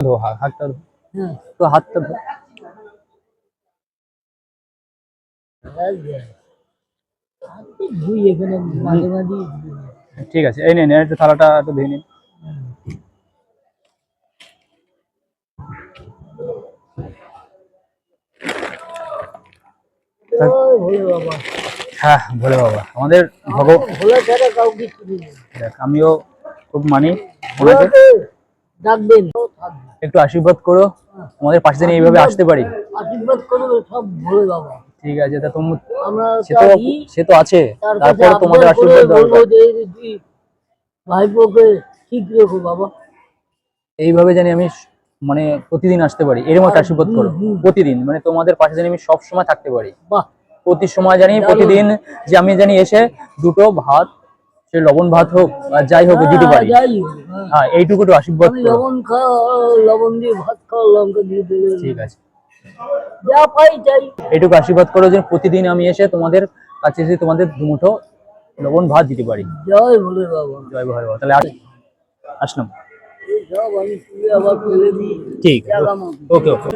ধো হাতটা ধো। হ্যাঁ তো হাতটা ধো। ধুই এখানে মাঝে মাঝে ঠিক আছে, এই নিন একটু থালাটা একটু ধুয়ে নিন। ভোলে বাবা হ্যাঁ ভোলে বাবা আমাদের ভোলা ছাড়া কাউকে চিনি না। দেখ, আমিও খুব মানি ওনাকে। ভোলাকে ডাকবেন একটু আশীর্বাদ করো আমাদের পাশে যেন এইভাবে আসতে পারি। আশীর্বাদ করবে সব ভোলে বাবা। ঠিক আছে, তা তুমি আমরা সে তো আছে, তার কাছে তারপরে তোমাদের আবদার করে আশীর্বাদ বলবো দরকার। যে তুই ভাইপোকে ঠিক রেখো বাবা। এইভাবে জানি আমি মানে প্রতিদিন আসতে পারি, এরকম একটা আশীর্বাদ করো। প্রতিদিন মানে তোমাদের পাশে জানি আমি সব সময় থাকতে পারি। বাহ প্রতি সময় জানি প্রতিদিন যে আমি জানি এসে দুটো ভাত, সে লবণ ভাত হোক আর যাই হোক দিতে পারি। যাই হোক, হ্যাঁ। হ্যাঁ এইটুকু একটু আশীর্বাদ আমি করো। লবণ খাওয়া লবণ দিয়ে ভাত খাওয়া লঙ্কা দিয়ে দিলে ঠিক আছে, যা পাই চাই। এইটুকু আশীর্বাদ করো যে প্রতিদিন আমি এসে তোমাদের কাছে এসে তোমাদের দুমুঠো লবণ ভাত দিতে পারি। জয় ভোলে বাবা। জয় ভয় বাবা। তাহলে আসলাম। সব আমি তুলে আবার ফেলে দিই ঠিক আছে, জায়গা মতো। ওকে ওকে।